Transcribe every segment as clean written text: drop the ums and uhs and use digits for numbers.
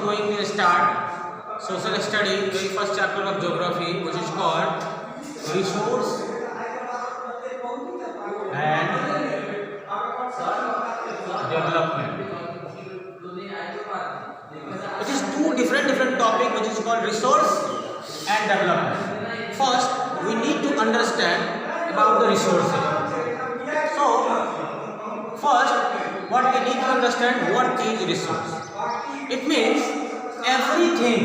going to start social study, very first chapter of geography, which is called resource and development. It is two different topic which is called resource and development. First, we need to understand about the resources. So, first, what we need to understand, what is resource? It means everything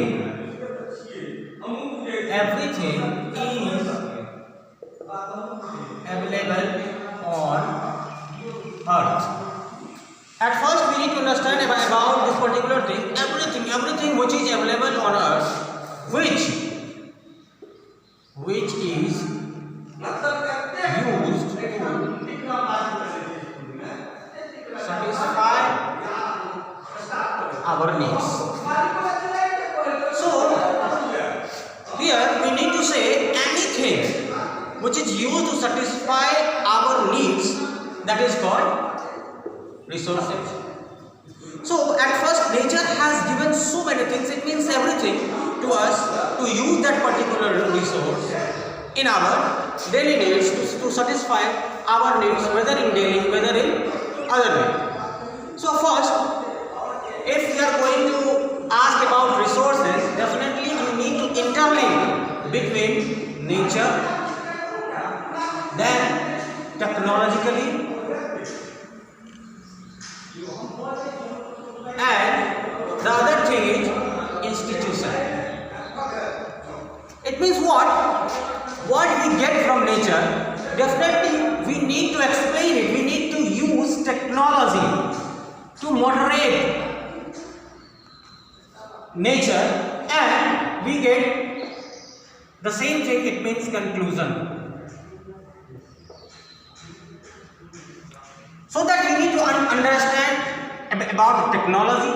is available on earth. At first we need to understand about this particular thing, everything which is available on earth, which is used to satisfy our needs. So here we need to say anything which is used to satisfy our needs, that is called resources. So at first nature has given so many things, it means everything to us to use that particular resource in our daily needs, to satisfy our needs, whether in daily, whether in other way. So first, if we are going to ask about resources, definitely we need to interlink between nature, then technologically, and the other thing is institution. It means what we get from nature, definitely we need to explain it, we need to use technology to moderate nature, and we get the same thing, it means conclusion. So that we need to understand about technology,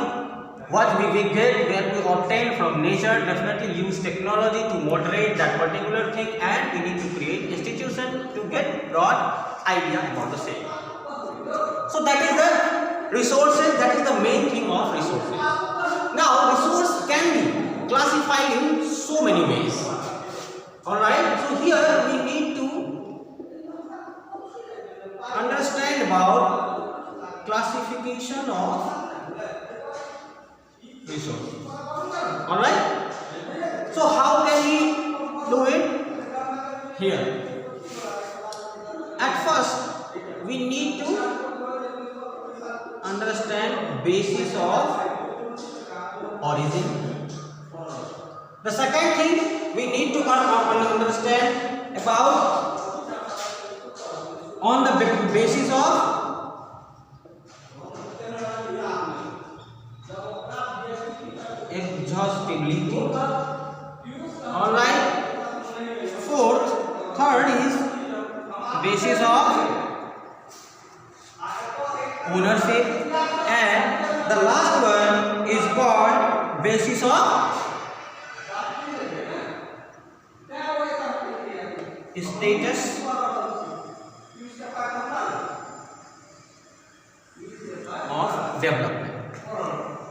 what we get, what we obtain from nature, definitely use technology to moderate that particular thing, and we need to create institution to get broad idea about the same. So that is the resources, that is the main thing of resources. Now resource can be classified in so many ways. Alright, so here we need to understand about classification of resources. Alright, so how can we do it? Here, at first we need to understand basis of origin. The second thing we need to understand about on the basis of exhaustibility. Alright. Third is basis of ownership, and the last one is called basis of status of development.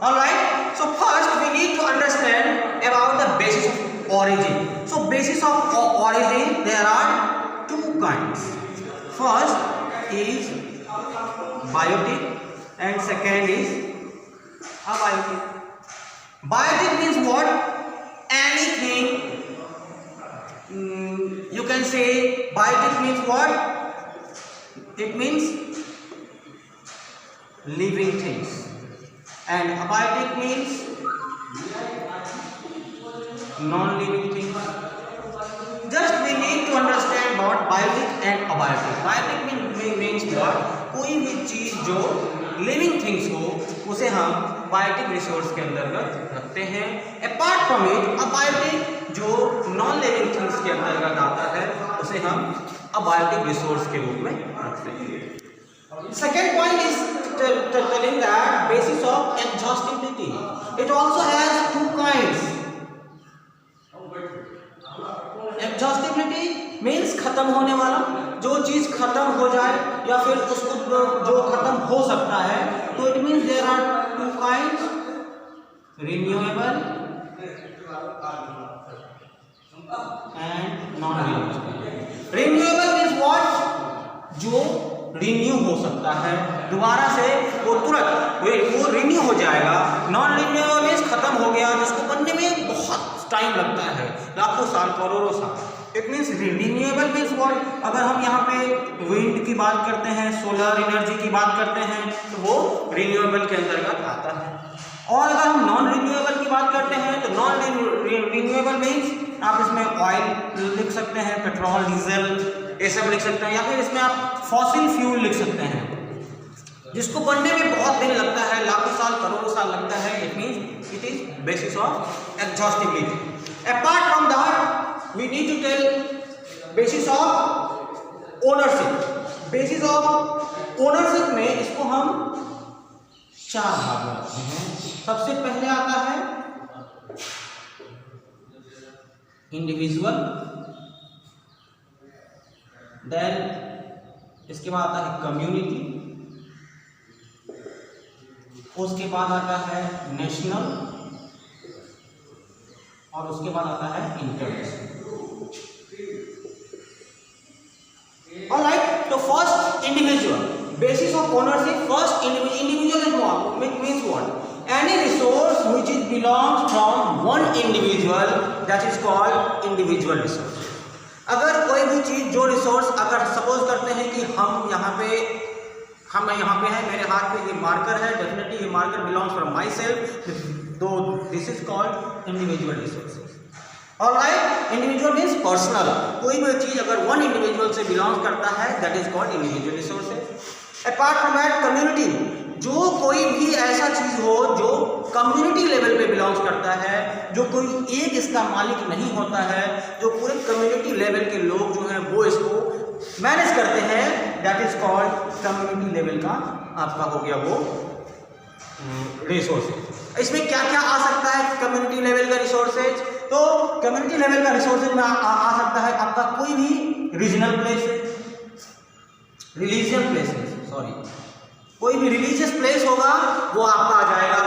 Alright, so first we need to understand about the basis of origin. So basis of origin, there are two kinds. First is biotic and second is abiotic. Biotic means what? Anything, you can say biotic means what? It means living things, and abiotic means non-living things. Just we need to understand about biotic and abiotic. Biotic means what? कोई भी चीज जो living things हो उसे हम biotic resource के अंतर्गत रखते हैं. अपार्ट फ्रॉम इट अबायोटिक जो नॉन लिविंग थिंग्स के अंतर्गत आता है उसे हम अबायोटिक रिसोर्स के रूप में रखते हैं. Second point is telling that basis of exhaustibility. It also has two kinds. Exhaustibility means खत्म होने वाला, जो चीज खत्म हो जाए या फिर उसको जो खत्म हो सकता है, तो it means there are two kinds. Renewable and non renewable. Renewable means what, जो रिन्यू हो सकता है दोबारा से, वो तुरंत वो रिन्यू हो जाएगा। नॉन रिन्यूएबल मीन्स खत्म हो गया, जिसको बनने में बहुत टाइम लगता है, लाखों साल करोड़ों साल। It means renewable means what, अगर हम यहाँ पे विंड की बात करते हैं, सोलर एनर्जी की बात करते हैं, तो वो रिन्यूएबल के अंतर्गत आता है। और अगर हम नॉन रिन्यूएबल की बात करते हैं तो नॉन रिन्यूएबल मीन्स आप इसमें ऑयल लिख सकते हैं, पेट्रोल, डीजल, ये सब लिख सकते हैं, या फिर इसमें आप फॉसिल फ्यूल लिख सकते हैं, जिसको बनने में बहुत दिन लगता है, लाखों साल करोड़ों साल लगता है। It means it is basis of exhaustibility. Apart from that we need to tell basis of ownership. Basis of ownership में इसको हम चार भाग में रखते हैं। सबसे पहले आता है इंडिविजुअल, देन इसके बाद आता है कम्युनिटी, उसके बाद आता है नेशनल, और उसके बाद आता है इंटरनेशनल। ऑलराइट, तो first individual, basis of ownership. First individual is what means what, any resource which is belongs from one individual, that is called individual resource. अगर कोई भी चीज, जो रिसोर्स, अगर सपोज करते हैं कि हम यहाँ पे हैं, मेरे हाथ में ये मार्कर है, डेफिनेटली ये marker belongs from myself, तो this is called individual resources. Alright, individual means personal, कोई भी चीज अगर वन इंडिविजुअल से बिलोंग करता है, that is called individual resources. Apart from that community, जो कोई भी ऐसा चीज हो जो कम्युनिटी लेवल पे बिलोंग्स करता है, जो कोई एक इसका मालिक नहीं होता है, जो पूरे कम्युनिटी लेवल के लोग जो हैं वो इसको मैनेज करते हैं, that is called community level का आपका हो गया वो रिसोर्सेज। इसमें क्या क्या आ सकता है कम्युनिटी लेवल का रिसोर्सेज? तो कम्युनिटी लेवल का रिसोर्सेज में आ सकता है आपका कोई भी regional place, religious places, sorry, कोई भी रिलीजियस प्लेस होगा वो आपका आ जाएगा,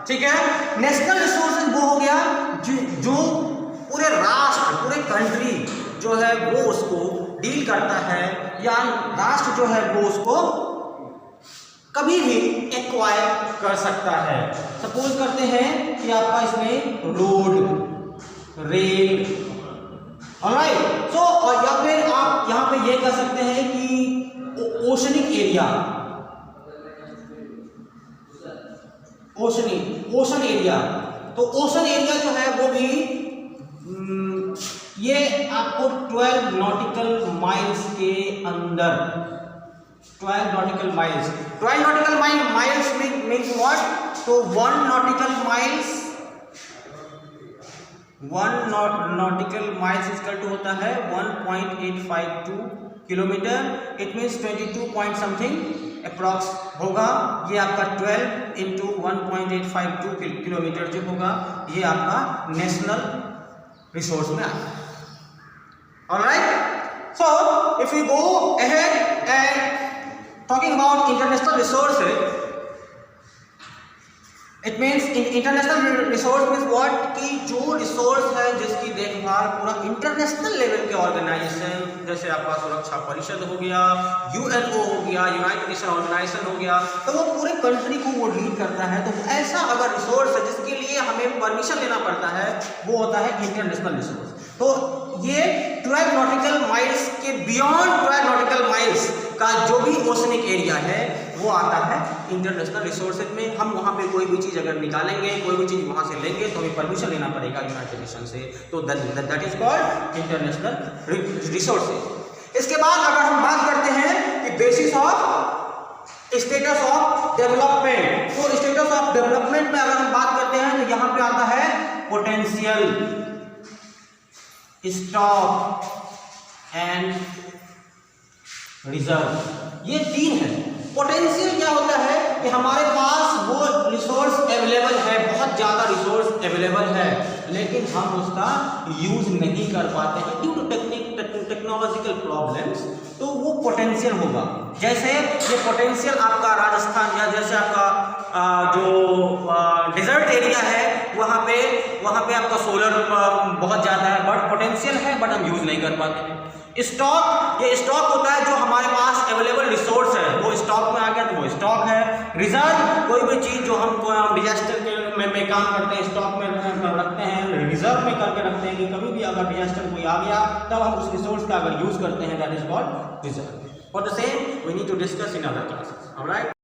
ठीक है। नेशनल रिसोर्सेज वो हो गया जो पूरे राष्ट्र, पूरे कंट्री जो है वो उसको डील करता है, या राष्ट्र जो है वो उसको कभी भी एक्वायर कर सकता है। सपोज करते हैं कि आपका इसमें रोड, रेल, ऑलराइट, सो और या फिर आप यहाँ पे ये कह सकते हैं कि ओशनिक एरिया, ओशन एरिया, तो ओशन एरिया जो है वो भी ये आपको 12 नॉटिकल माइल्स के अंदर, 12 nautical miles, 12 nautical miles means what, तो 1 nautical miles, 1 nautical miles equal to होता है 1.852 kilometre. It means 22 point something approx होगा। ये आपका 12 इंटू 1.852 किलोमीटर जो होगा, ये आपका नेशनल रिसोर्स में आता है। Alright, so if you go ahead and talking about international resources, it means international resource means what, कि जो रिसोर्स है जिसकी देखभाल पूरा इंटरनेशनल लेवल के ऑर्गेनाइजेशन, जैसे आपका सुरक्षा परिषद हो गया, यूएनओ हो गया, यूनाइटेड नेशन ऑर्गेनाइजेशन हो गया, तो वो पूरे कंट्री को वो लीड करता है। तो ऐसा अगर रिसोर्स है जिसके लिए हमें परमिशन लेना पड़ता है, वो होता है इंटरनेशनल रिसोर्स। तो ये 12 नॉटिकल माइल्स के बियॉन्ड 12 नॉटिकल माइल्स का जो भी ओशनिक एरिया है वो आता है इंटरनेशनल रिसोर्सेज में। हम वहाँ पे कोई भी चीज़ अगर निकालेंगे, कोई भी चीज़ वहाँ से लेंगे, तो हमें परमिशन लेना पड़ेगा यूनाइटेड नेशन से, तो that is called international resources. इसके बाद अगर हम बात करते हैं कि basis of status of development, तो स्टेटस ऑफ डेवलपमेंट में अगर हम बात करते हैं तो यहाँ पे आता है पोटेंशियल, स्टॉक एंड रिजर्व। ये तीन है। पोटेंशियल क्या होता है कि हमारे पास वो रिसोर्स अवेलेबल है, बहुत ज़्यादा रिसोर्स अवेलेबल है, लेकिन हम उसका यूज नहीं कर पाते हैं ड्यू टू टेक्नोलॉजिकल प्रॉब्लम्स, तो वो पोटेंशियल होगा। जैसे ये पोटेंशियल आपका राजस्थान, या जैसे आपका जो डिजर्ट एरिया है वहाँ पे आपका सोलर बहुत ज़्यादा है, बट पोटेंशियल है, बट हम यूज़ नहीं कर पाते हैं। स्टॉक, ये स्टॉक होता है जो हमारे पास अवेलेबल रिसोर्स है, वो स्टॉक में आ गया तो वो स्टॉक है। रिजर्व, कोई भी चीज़ जो हम डिजास्टर के में काम करते हैं, स्टॉक में रखते हैं, रिजर्व में करके रखते हैं कि कभी भी अगर डिजास्टर कोई आ गया तब हम उस रिसोर्स का अगर यूज़ करते हैं, that is called reserve. For the same we need to discuss in other classes, alright.